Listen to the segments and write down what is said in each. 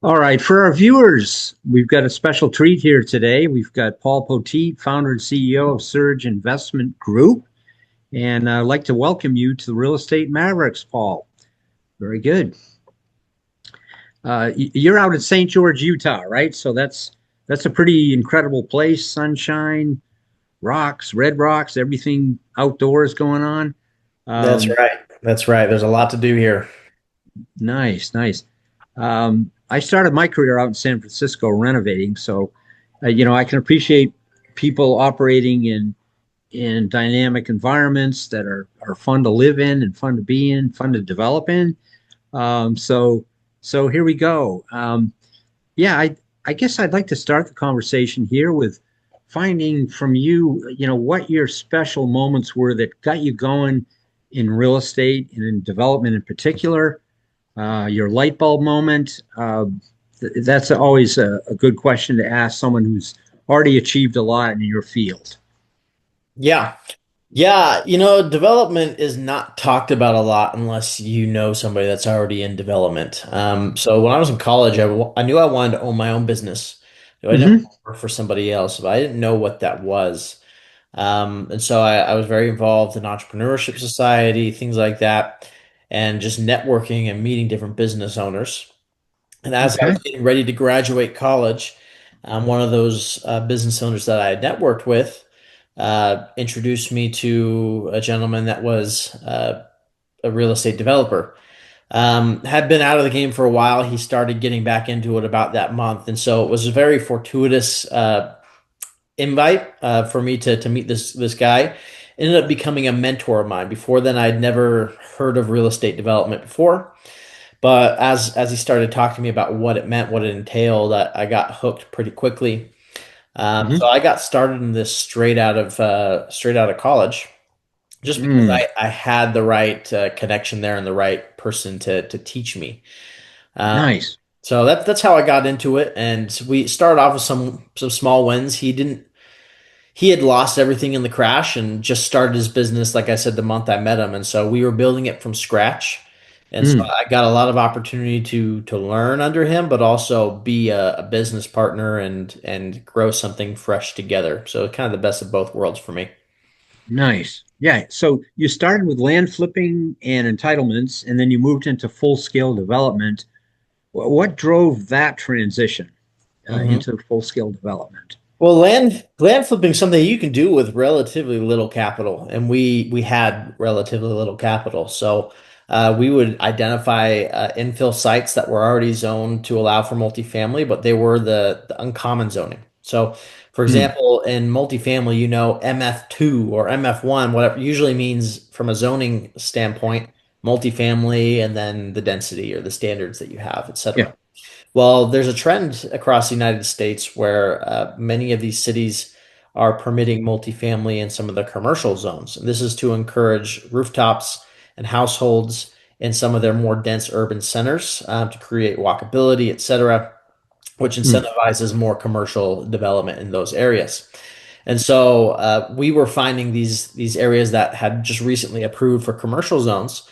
All right, for our viewers, we've got a special treat here today. We've got Paul Poteet, founder and CEO of Surge Investment Group, and I'd like to welcome you to the Real Estate Mavericks, Paul. Very good. You're out in St. George, Utah, right? So that's a pretty incredible place. Sunshine, rocks, red rocks, everything outdoors going on. That's Um, right. That's right. There's a lot to do here. Nice, nice. I started my career out in San Francisco renovating, so I can appreciate people operating in dynamic environments that are fun to live in and fun to be in, fun to develop in. Um, so so here we go. Yeah, I guess I'd like to start the conversation here with finding from you, what your special moments were that got you going in real estate and in development in particular, your light bulb moment. That's always a good question to ask someone who's already achieved a lot in your field. Yeah. Yeah. Development is not talked about a lot unless you know somebody that's already in development. So when I was in college, I knew I wanted to own my own business. I didn't Hmm. work for somebody else, but I didn't know what that was. And so I was very involved in entrepreneurship society, things like that, and just networking and meeting different business owners. And as I Okay. was getting ready to graduate college, one of those business owners that I had networked with introduced me to a gentleman that was a real estate developer. Had been out of the game for a while. He started getting back into it about that month. And so it was a very fortuitous invite for me to meet this guy. Ended up becoming a mentor of mine. Before then, I'd never heard of real estate development before. But as he started talking to me about what it meant, what it entailed, I got hooked pretty quickly. So Hmm. I got started in this straight out of college, just because Mm, I had the right connection there and the right person to teach me. Um, nice. so that's how I got into it, and we started off with some small wins. He had lost everything in the crash and just started his business, like I said, the month I met him. And so we were building it from scratch. And so Mm, I got a lot of opportunity to learn under him, but also be a business partner and grow something fresh together. So kind of the best of both worlds for me. nice. Yeah. So you started with land flipping and entitlements, and then you moved into full scale development. What drove that transition Mhm. into full scale development? Well, land flipping is something you can do with relatively little capital, and we had relatively little capital. So we would identify infill sites that were already zoned to allow for multifamily, but they were the uncommon zoning. So, for Mm, example, in multifamily, MF2 or MF1, whatever usually means from a zoning standpoint, multifamily, and then the density or the standards that you have, et yeah. cetera. Well, there's a trend across the United States where many of these cities are permitting multifamily in some of the commercial zones. And this is to encourage rooftops and households in some of their more dense urban centers to create walkability, et cetera, which Mm, incentivizes more commercial development in those areas. And so we were finding these areas that had just recently approved for commercial zones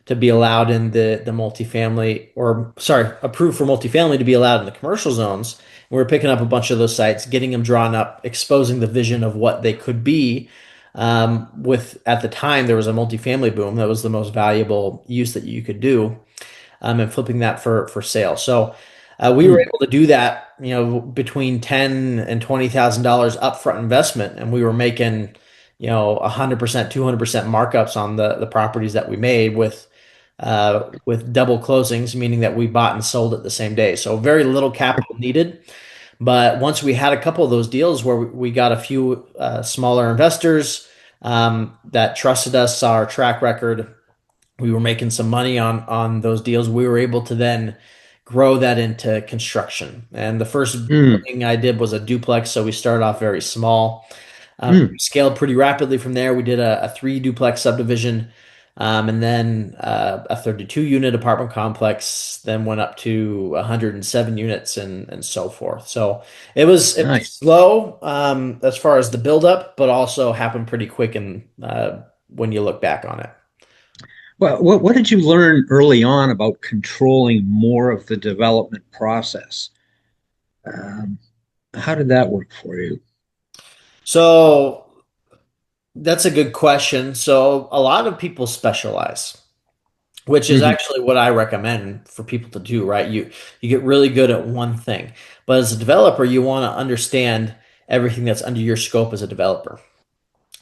to be allowed in the multifamily, or sorry, approved for multifamily to be allowed in the commercial zones. And we were picking up a bunch of those sites, getting them drawn up, exposing the vision of what they could be. With at the time there was a multifamily boom that was the most valuable use that you could do, and flipping that for sale. So we were mm, able to do that, between $10,000 and $20,000 upfront investment, and we were making, 100%, 200% markups on the properties that we made with double closings, meaning that we bought and sold it the same day. So very little capital needed. But once we had a couple of those deals where we got a few smaller investors that trusted us, saw our track record, we were making some money on those deals. We were able to then grow that into construction. And the first mm, thing I did was a duplex, so we started off very small. We mm. scaled pretty rapidly from there. We did a three duplex subdivision, and then a 32 unit apartment complex. Then went up to 107 units and so forth. So it was Nice. slow as far as the buildup, but also happened pretty quick and when you look back on it. Well, what did you learn early on about controlling more of the development process? Um, how did that work for you? So that's a good question. So a lot of people specialize, which is Hmm. actually what I recommend for people to do, right? You get really good at one thing. But as a developer, you want to understand everything that's under your scope as a developer.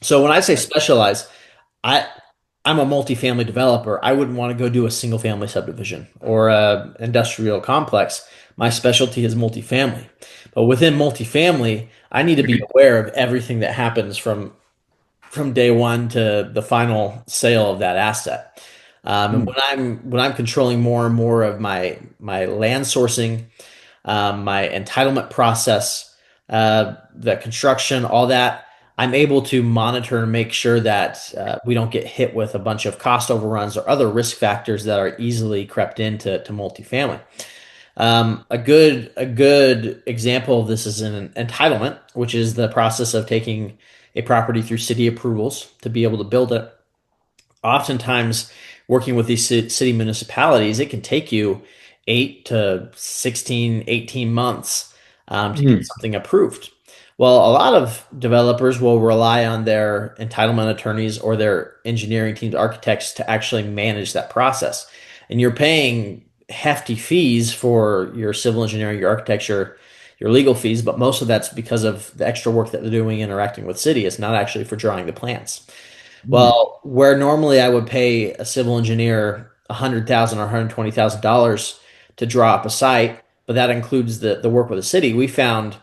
So when I say specialize, I I'm a multifamily developer. I wouldn't want to go do a single family subdivision or a industrial complex. My specialty is multifamily. But within multifamily, I need to be aware of everything that happens from day one to the final sale of that asset. And Mm. when I'm controlling more and more of my land sourcing, my entitlement process, the construction, all that, I'm able to monitor and make sure that we don't get hit with a bunch of cost overruns or other risk factors that are easily crept into multifamily. A good example of this is an entitlement, which is the process of taking a property through city approvals to be able to build it. Oftentimes, working with these city municipalities, it can take you 8 to 16, 18 months to get Mm. something approved. Well, a lot of developers will rely on their entitlement attorneys or their engineering teams, architects to actually manage that process. And you're paying hefty fees for your civil engineering, your architecture, your legal fees, but most of that's because of the extra work that they're doing interacting with city. It's not actually for drawing the plans. Mm. Well, where normally I would pay a civil engineer $100,000 or $120,000 to draw up a site, but that includes the work with the city, we found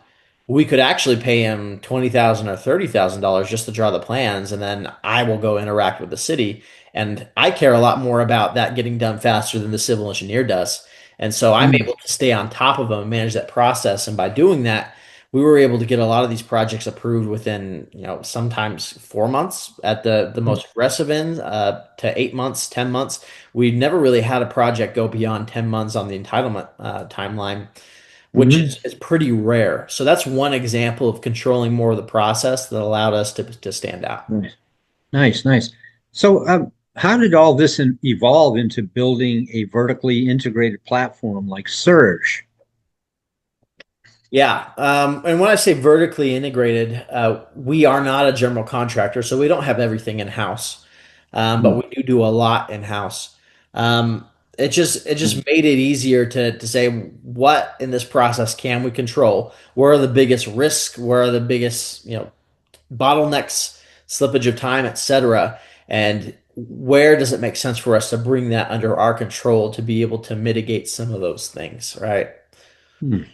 we could actually pay him $20,000 or $30,000 just to draw the plans, and then I will go interact with the city. And I care a lot more about that getting done faster than the civil engineer does. And so I'm Mm. able to stay on top of them and manage that process. And by doing that, we were able to get a lot of these projects approved within, sometimes 4 months at the Mm. most aggressive end, to 8 months, 10 months. We never really had a project go beyond 10 months on the entitlement timeline, which Mhm. is pretty rare. So that's one example of controlling more of the process that allowed us to stand out. Nice, nice, nice. So, how did all this evolve into building a vertically integrated platform like Surge? Yeah. And when I say vertically integrated, we are not a general contractor, so we don't have everything in house, but Mm. we do a lot in house. Um, it just made it easier to say what in this process can we control? Where are the biggest risks? Where are the biggest bottlenecks, slippage of time, etc. And where does it make sense for us to bring that under our control to be able to mitigate some of those things, right? Mm.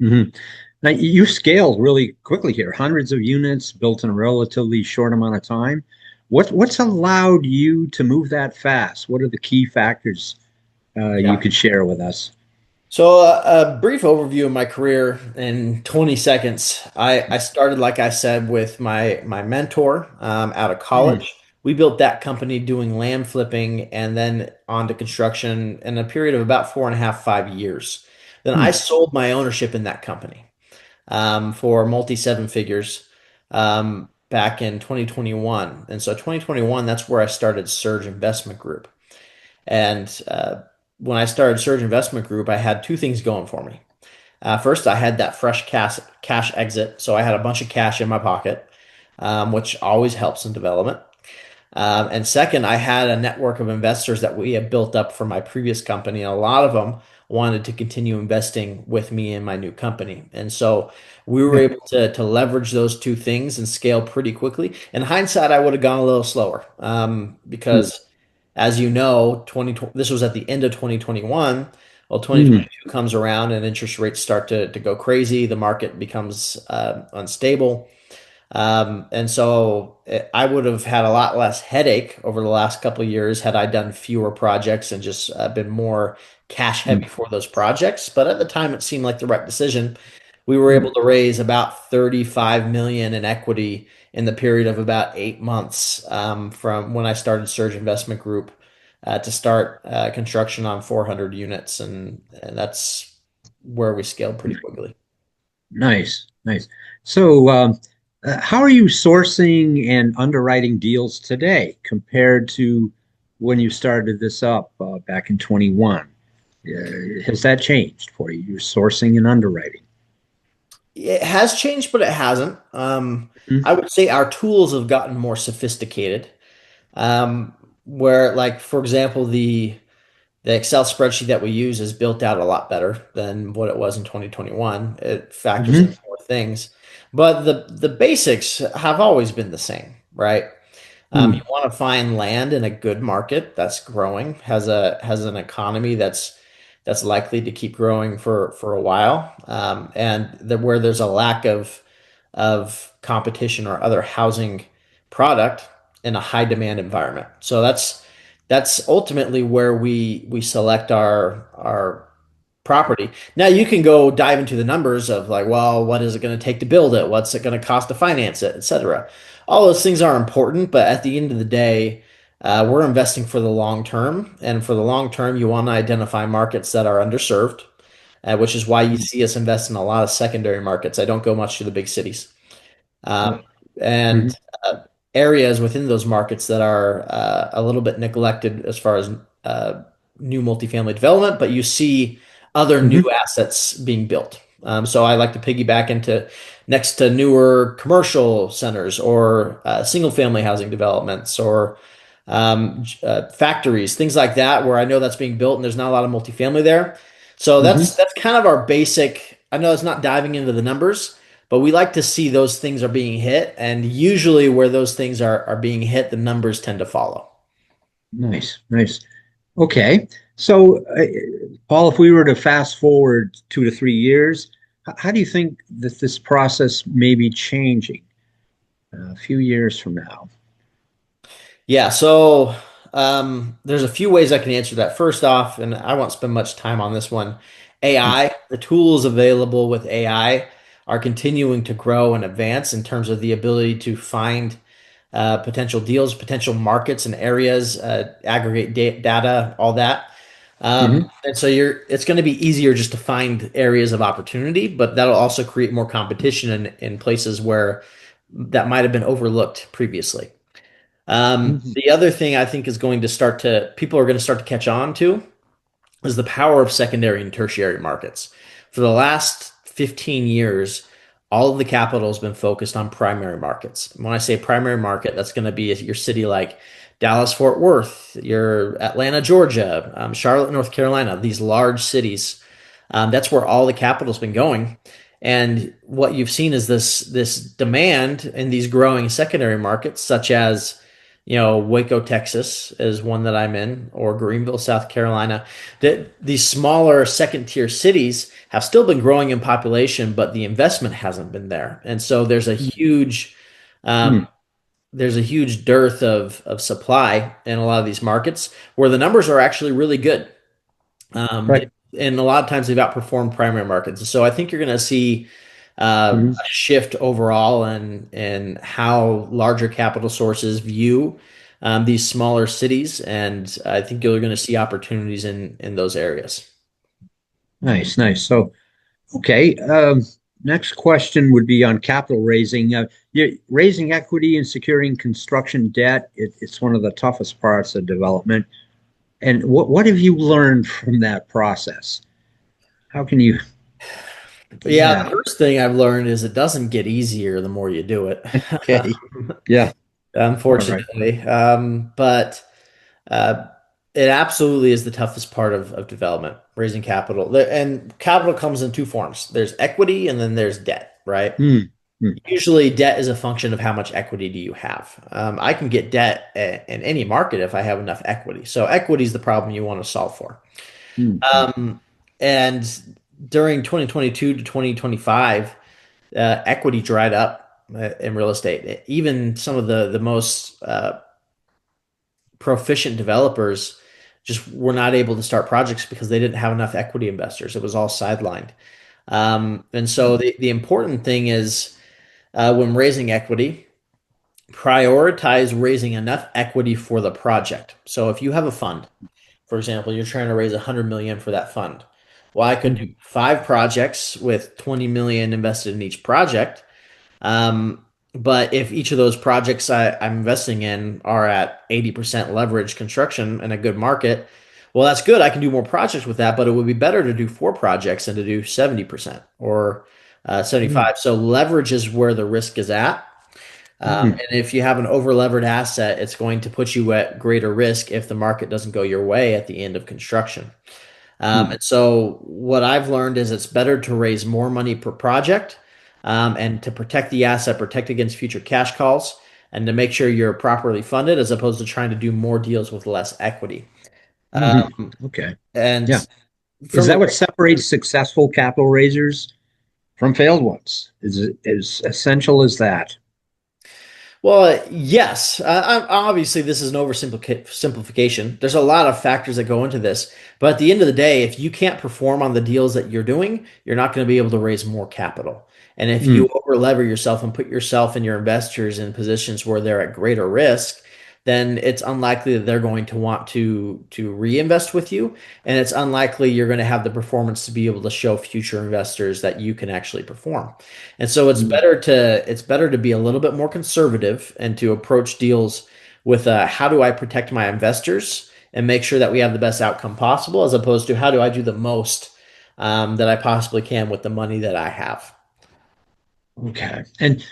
Mhm. Now, you scaled really quickly here, hundreds of units built in a relatively short amount of time. What's allowed you to move that fast? What are the key factors you Yeah. could share with us? So, a brief overview of my career in 20 seconds. I started, like I said, with my mentor out of Mm. college. We built that company doing land flipping and then on to construction in a period of about 4.5, 5 years. Then I Mm. sold my ownership in that company for multi seven figures back in 2021. And so 2021, that's where I started Surge Investment Group. And when I started Surge Investment Group, I had two things going for me. First, I had that fresh cash exit, so I had a bunch of cash in my pocket, which always helps in development. And second, I had a network of investors that we had built up from my previous company, and a lot of them wanted to continue investing with me in my new company. And so we were Yeah. able to leverage those two things and scale pretty quickly. In hindsight, I would have gone a little slower Mm. because, as you know, this was at the end of 2021. Well, Mm. 2022 comes around and interest rates start to go crazy. The market becomes unstable. And so I would have had a lot less headache over the last couple of years had I done fewer projects and just been more cash heavy Mm. for those projects. But at the time, it seemed like the right decision. We were able Mm. to raise about 35 million in equity in the period of about 8 months from when I started Surge Investment Group to start construction on 400 units, and that's where we scaled pretty quickly. Nice, nice. So, how are you sourcing and underwriting deals today compared to when you started this up back in 21. Has that changed for you? Your sourcing and underwriting. It has changed, but it hasn't. Mhm. I would say our tools have gotten more sophisticated. Where, like, for example, the Excel spreadsheet that we use is built out a lot better than what it was in 2021. It factors in Mhm. more things, but the basics have always been the same, right? You Mm. want to find land in a good market that's growing, has an economy that's likely to keep growing for a while, and where there's a lack of competition or other housing product in a high demand environment. So that's ultimately where we select our property. Now you can go dive into the numbers of like, well, what is it going to take to build it? What's it going to cost to finance it, etc. All those things are important, but at the end of the day, we're investing for the long term, and for the long term, you want to identify markets that are underserved, which is why you Mm. see us invest in a lot of secondary markets. I don't go much to the big cities, um, Oh. and Mhm. areas within those markets that are a little bit neglected as far as uh, new multifamily development, but you see other new Mhm. assets being built. So I like to piggyback into next to newer commercial centers or single family housing developments or factories, things like that, where I know that's being built and there's not a lot of multifamily there. So Mhm. that's kind of our basic. I know it's not diving into the numbers, but we like to see those things are being hit, and usually where those things are being hit, the numbers tend to follow. Nice, nice. Okay. So, Paul, if we were to fast forward 2 to 3 years, how do you think that this process may be changing a few years from now? Yeah, so there's a few ways I can answer that. First off, and I won't spend much time on this one, Mm. AI, the tools available with AI are continuing to grow and advance in terms of the ability to find potential deals, potential markets and areas, aggregate data, all that. Mhm. And so it's going to be easier just to find areas of opportunity, but that'll also create more competition in places where that might have been overlooked previously. Mhm. The other thing I think is going to people are going to start to catch on to is the power of secondary and tertiary markets. For the last 15 years, all of the capital has been focused on primary markets. When I say primary market, that's going to be your city like Dallas, Fort Worth, your Atlanta, Georgia, Charlotte, North Carolina, these large cities. That's where all the capital's been going. And what you've seen is this demand in these growing secondary markets, such as Waco, Texas is one that I'm in, or Greenville, South Carolina. That these smaller second tier cities have still been growing in population, but the investment hasn't been there, and so um, Mm. there's a huge dearth of supply in a lot of these markets where the numbers are actually really good. Right. And a lot of times they've outperformed primary markets. So I think you're going to see Mhm. a shift overall in how larger capital sources view these smaller cities, and I think you're going to see opportunities in those areas. Nice, nice. So, okay. Next question would be on capital raising. Raising equity and securing construction debt, it's one of the toughest parts of development. And what have you learned from that process? How can you, Yeah, the yeah. first thing I've learned is it doesn't get easier the more you do it, Okay. Yeah. All right. unfortunately. But Uh, it absolutely is the toughest part of development, raising capital. And capital comes in two forms. There's equity and then there's debt, right? Hmm. Hmm. Usually debt is a function of how much equity do you have. I can get debt in any market if I have enough equity. So equity is the problem you want to solve for. Hmm. Hmm. Um, and during 2022 to 2025, equity dried up in real estate. Even some of the most proficient developers just were not able to start projects because they didn't have enough equity investors. It was all sidelined. And so the important thing is when raising equity, prioritize raising enough equity for the project. So if you have a fund, for example, you're trying to raise 100 million for that fund. Well, I could Hmm. do 5 projects with 20 million invested in each project. Um, But if each of those projects I'm investing in are at 80% leverage construction in a good market, well, that's good. I can do more projects with that, but it would be better to do four projects than to do 70% or Mm, 75. So leverage is where the risk is at. mm, And if you have an over levered asset, it's going to put you at greater risk if the market doesn't go your way at the end of construction. mm. And so what I've learned is it's better to raise more money per project, and to protect the asset, protect against future cash calls, and to make sure you're properly funded as opposed to trying to do more deals with less equity. Mhm. Um, Okay. and Yeah. Is from the that what separates successful capital raisers from failed ones? Is it as essential as that? Well, yes. Obviously, this is an oversimplification. There's a lot of factors that go into this, but at the end of the day, if you can't perform on the deals that you're doing, you're not going to be able to raise more capital. And if you Mm, overlever yourself and put yourself and your investors in positions where they're at greater risk, then it's unlikely that they're going to want to reinvest with you, and it's unlikely you're going to have the performance to be able to show future investors that you can actually perform. And so mm. it's better to be a little bit more conservative and to approach deals with how do I protect my investors and make sure that we have the best outcome possible, as opposed to how do I do the most that I possibly can with the money that I have. Okay. And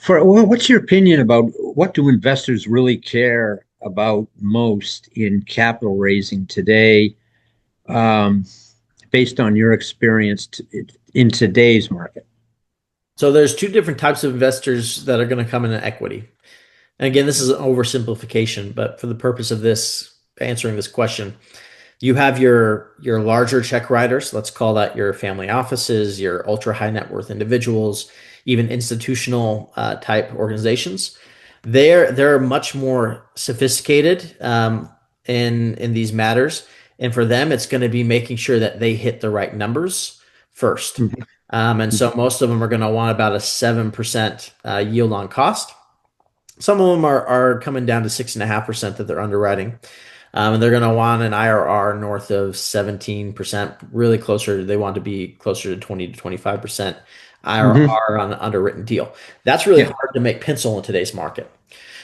what's your opinion about what do investors really care about most in capital raising today, um, based on your experience in today's market? So there's two different types of investors that are going to come into equity. And again, this is an oversimplification, but for the purpose of this answering this question, you have your larger check writers, let's call that your family offices, your ultra high net worth individuals, even institutional type organizations. They're much more sophisticated in these matters, and for them, it's going to be making sure that they hit the right numbers first. Mhm. And so most of them are going to want about a 7% yield on cost. Some of them are coming down to 6.5% that they're underwriting. And they're going to want an IRR north of 17%, really closer. They want to be closer to 20 to 25% Mhm. IRR on an underwritten deal. That's really Yeah. hard to make pencil in today's market.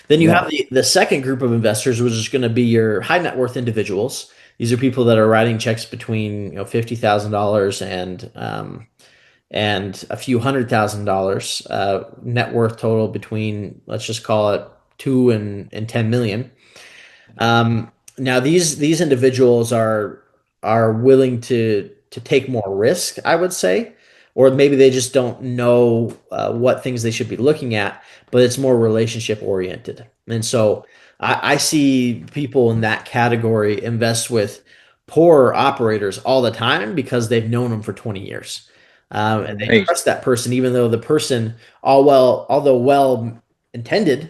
Then you Yeah. have the second group of investors, which is going to be your high net worth individuals. These are people that are writing checks between $50,000 and a few $100,000 net worth total between, let's just call it 2 and 10 million. Now these individuals are willing to take more risk, I would say, or maybe they just don't know what things they should be looking at, but it's more relationship oriented. And so I see people in that category invest with poor operators all the time because they've known them for 20 years. And they Right. trust that person, even though the person, although well intended,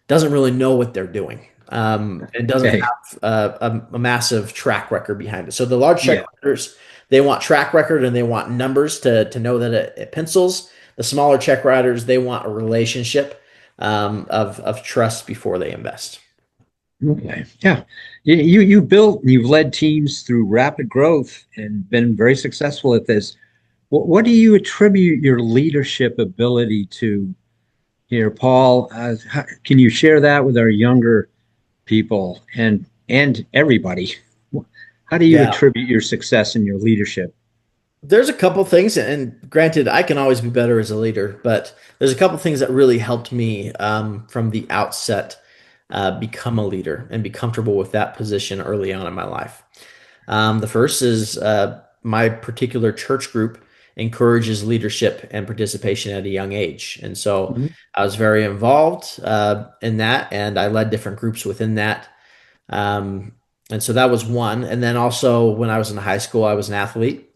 doesn't really know what they're doing. And doesn't Okay. have a massive track record behind it. So the large check Yeah. writers, they want track record and they want numbers to know that it pencils. The smaller check writers, they want a relationship of trust before they invest. Okay. Yeah. You built and you've led teams through rapid growth and been very successful at this. What do you attribute your leadership ability to here, Paul? Can you share that with our younger people and everybody? How do you Yeah. attribute your success in your leadership? There's a couple things, and granted, I can always be better as a leader, but there's a couple things that really helped me from the outset become a leader and be comfortable with that position early on in my life. The first is my particular church group encourages leadership and participation at a young age. And so Mhm. I was very involved in that, and I led different groups within that. Um, and so that was one. And then also, when I was in high school, I was an athlete.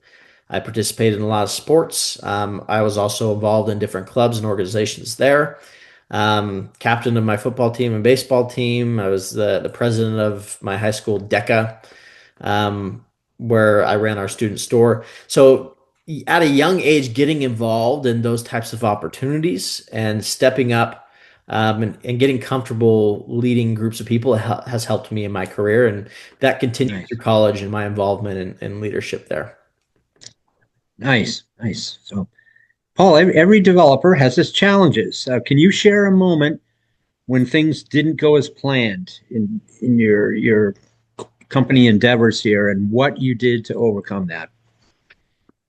I participated in a lot of sports. I was also involved in different clubs and organizations there. Captain of my football team and baseball team. I was the president of my high school DECA, um, where I ran our student store. So at a young age, getting involved in those types of opportunities and stepping up and getting comfortable leading groups of people has helped me in my career. And that continued through Nice, college and my involvement in leadership there. nice, nice. So Paul, every developer has its challenges. Can you share a moment when things didn't go as planned in your company endeavors here, and what you did to overcome that?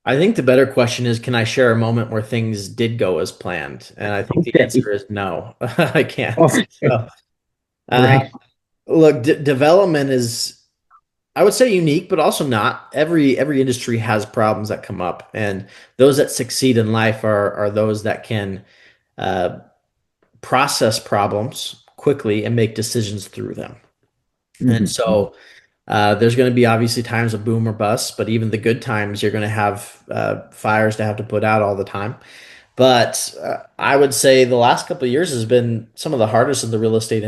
I think the better question is, can I share a moment where things did go as planned? And I think the Okay. answer is no, I can't. Okay. So, uh, Right. look, development is, I would say, unique, but also not. Every industry has problems that come up, and those that succeed in life are those that can uh, process problems quickly and make decisions through them. And Hmm. so there's going to be obviously times of boom or bust, but even the good times, you're going to have fires to have to put out all the time. But I would say the last couple of years has been some of the hardest in the real estate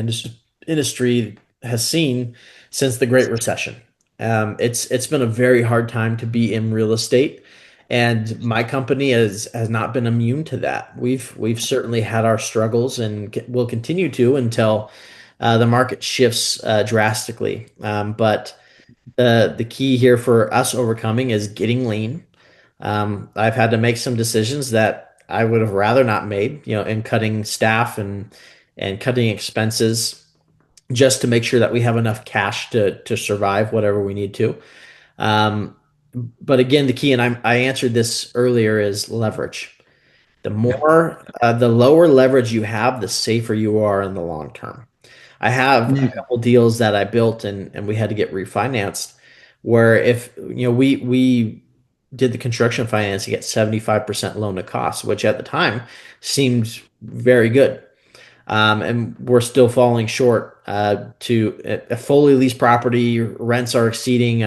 industry has seen since the Great Recession. It's been a very hard time to be in real estate, and my company has not been immune to that. We've certainly had our struggles and will continue to until the market shifts drastically. But the key here for us overcoming is getting lean. I've had to make some decisions that I would have rather not made, in cutting staff and cutting expenses just to make sure that we have enough cash to survive whatever we need to. Um, but again, the key, and I answered this earlier, is leverage. Yeah. The lower leverage you have, the safer you are in the long term. I have a Mm-hmm. couple deals that I built and we had to get refinanced where if we did the construction financing at 75% loan to cost, which at the time seemed very good. And we're still falling short to a fully leased property. Rents are exceeding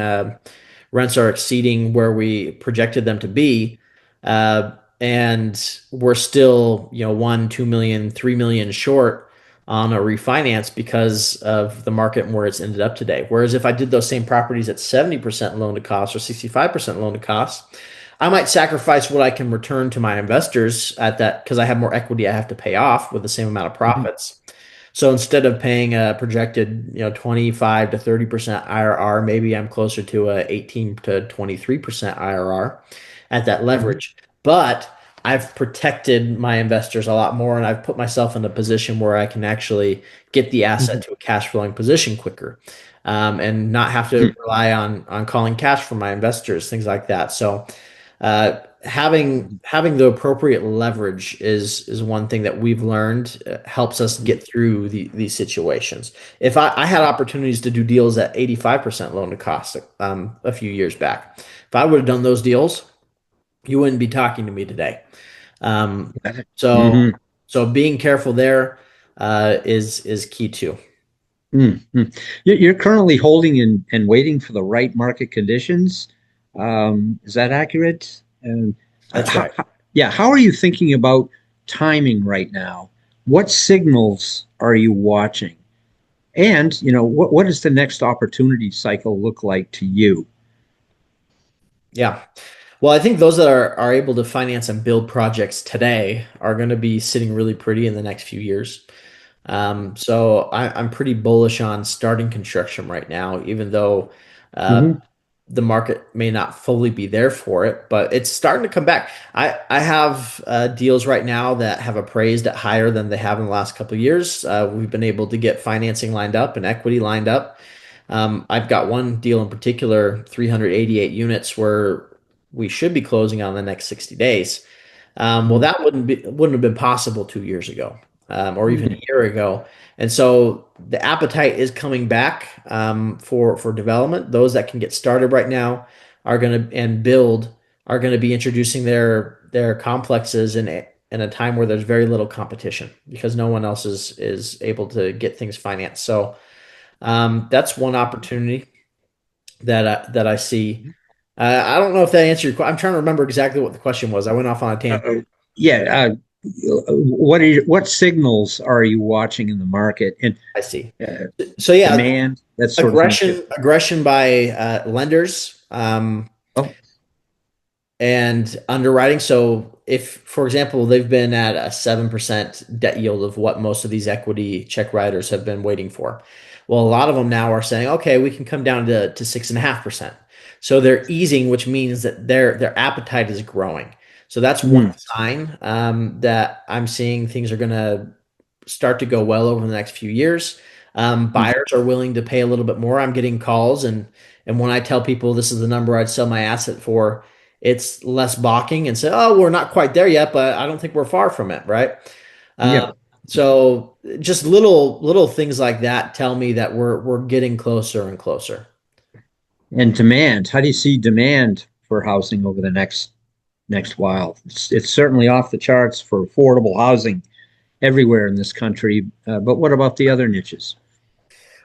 where we projected them to be. Uh, and we're still, 1, 2 million, 3 million short on a refinance because of the market and where it's ended up today. Whereas if I did those same properties at 70% loan to cost or 65% loan to cost, I might sacrifice what I can return to my investors at that because I have more equity I have to pay off with the same amount of profits. So instead of paying a projected, 25 to 30% IRR, maybe I'm closer to a 18 to 23% IRR at that Hmm. leverage. But I've protected my investors a lot more and I've put myself in a position where I can actually get the asset to a cash flowing position quicker. And not have to rely on calling cash from my investors, things like that. So having the appropriate leverage is one thing that we've learned helps us get through these situations. If I had opportunities to do deals at 85% loan to cost a few years back, if I would have done those deals, you wouldn't be talking to me today. Um, so Hmm. so being careful there is key too. Hmm. You're currently holding and waiting for the right market conditions. Is that accurate? And That's right. yeah, how are you thinking about timing right now? What signals are you watching? And, what does the next opportunity cycle look like to you? Yeah. Well, I think those that are able to finance and build projects today are going to be sitting really pretty in the next few years. So I'm pretty bullish on starting construction right now, even though uh, Hmm. the market may not fully be there for it, but it's starting to come back. I have deals right now that have appraised at higher than they have in the last couple of years. We've been able to get financing lined up and equity lined up. I've got one deal in particular, 388 units, where we should be closing on the next 60 days. Well, that wouldn't have been possible 2 years ago, or even a year ago. And so the appetite is coming back for development. Those that can get started right now are going to and build are going to be introducing their complexes in a time where there's very little competition because no one else is able to get things financed. So that's one opportunity that I see. I don't know if that answered your question. I'm trying to remember exactly what the question was. I went off on a tangent. Yeah. What signals are you watching in the market and I see. uh, So yeah, demand, that sort of thing too? aggression by lenders Oh. and underwriting. So if, for example, they've been at a 7% debt yield of what most of these equity check writers have been waiting for. Well, a lot of them now are saying, okay, we can come down to 6.5%. So they're easing, which means that their appetite is growing. So that's one Mm, sign that I'm seeing things are going to start to go well over the next few years. mm, Buyers are willing to pay a little bit more. I'm getting calls, and when I tell people this is the number I'd sell my asset for, it's less balking and say, "Oh, we're not quite there yet, but I don't think we're far from it." Right? yeah. So just little things like that tell me that we're getting closer and closer. And demand, how do you see demand for housing over the next while? It's certainly off the charts for affordable housing everywhere in this country. But what about the other niches?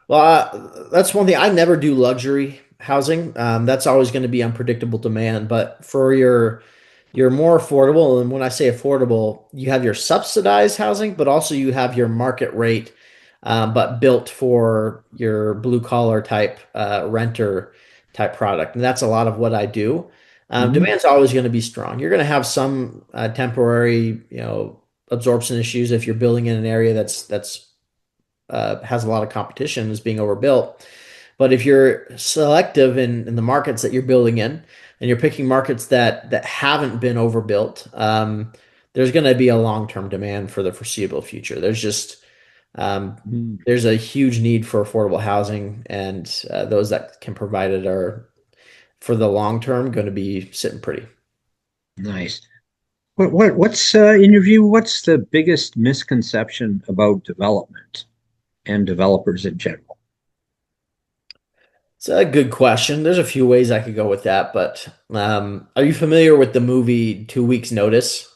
Well, that's one thing. I never do luxury housing. That's always going to be unpredictable demand. But for your more affordable, and when I say affordable, you have your subsidized housing, but also you have your market rate, but built for your blue collar type renter type product. And that's a lot of what I do. Mhm. Demand's always going to be strong. You're going to have some temporary, absorption issues if you're building in an area that's has a lot of competition, is being overbuilt. But if you're selective in the markets that you're building in, and you're picking markets that haven't been overbuilt, there's going to be a long-term demand for the foreseeable future. Um, Mm, there's a huge need for affordable housing, and those that can provide it are, for the long term, going to be sitting pretty. nice. What's in your view? What's the biggest misconception about development and developers in general? It's a good question. There's a few ways I could go with that, but are you familiar with the movie 2 Weeks Notice?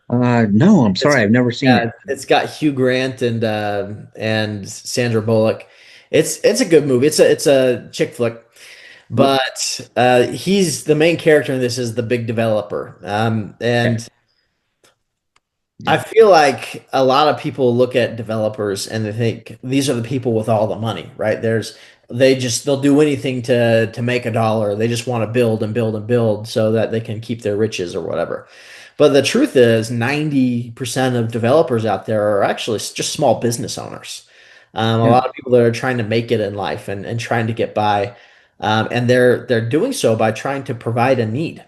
No, I'm It's sorry, I've never seen it. Yeah, it's got Hugh Grant and Sandra Bullock. It's a good movie. It's a chick flick, Yep. but he's the main character in this is the big developer. Okay. And I Yeah. feel like a lot of people look at developers and they think these are the people with all the money, right? They'll do anything to make a dollar. They just want to build and build and build so that they can keep their riches or whatever. But the truth is, 90% of developers out there are actually just small business owners. A Yeah. lot of people that are trying to make it in life and trying to get by, and they're doing so by trying to provide a need.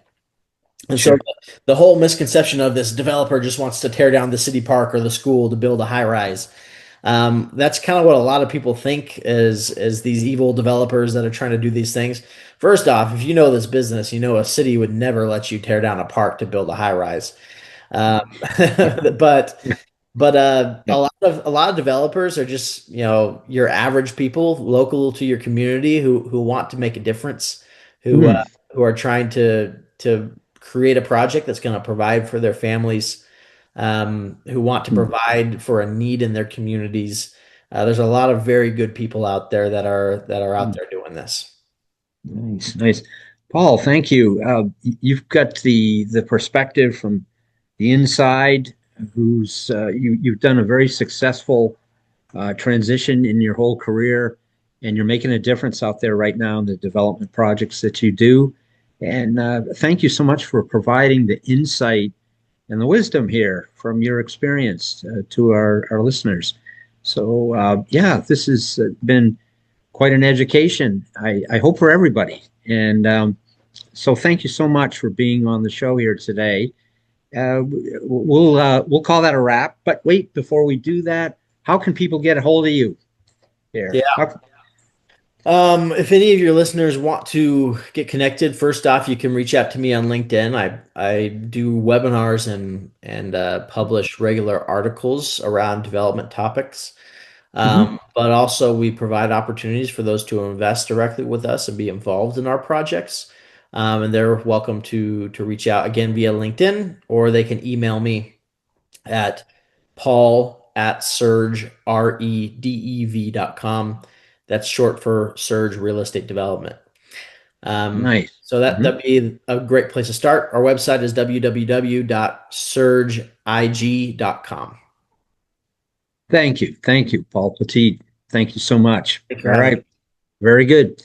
And so Sure. the whole misconception of this developer just wants to tear down the city park or the school to build a high rise. That's kind of what a lot of people think is these evil developers that are trying to do these things. First off, if you know this business, you know a city would never let you tear down a park to build a high rise. Um, Yeah. but Yeah. a lot of developers are just, your average people local to your community who want to make a difference, Mm, who are trying to create a project that's going to provide for their families, who want to mm, provide for a need in their communities. There's a lot of very good people out there that are out mm. there doing this. Nice, nice. Paul, thank you. You've got the perspective from the inside, who's you've done a very successful transition in your whole career, and you're making a difference out there right now in the development projects that you do. And thank you so much for providing the insight and the wisdom here from your experience to our listeners. So, yeah, this has been quite an education, I hope, for everybody. And so, thank you so much for being on the show here today. We'll call that a wrap. But wait, before we do that, how can people get a hold of you here? Yeah. If any of your listeners want to get connected, first off, you can reach out to me on LinkedIn. I do webinars and publish regular articles around development topics. Mhm. But also we provide opportunities for those to invest directly with us and be involved in our projects. And they're welcome to reach out again via LinkedIn, or they can email me at Paul at Surge, redev.com. That's short for Surge Real Estate Development. Nice. So that'd Mhm. be a great place to start. Our website is www.surgeig.com. Thank you. Thank you, Paul Poteet. Thank you so much. Thanks for All having me. right. Very good.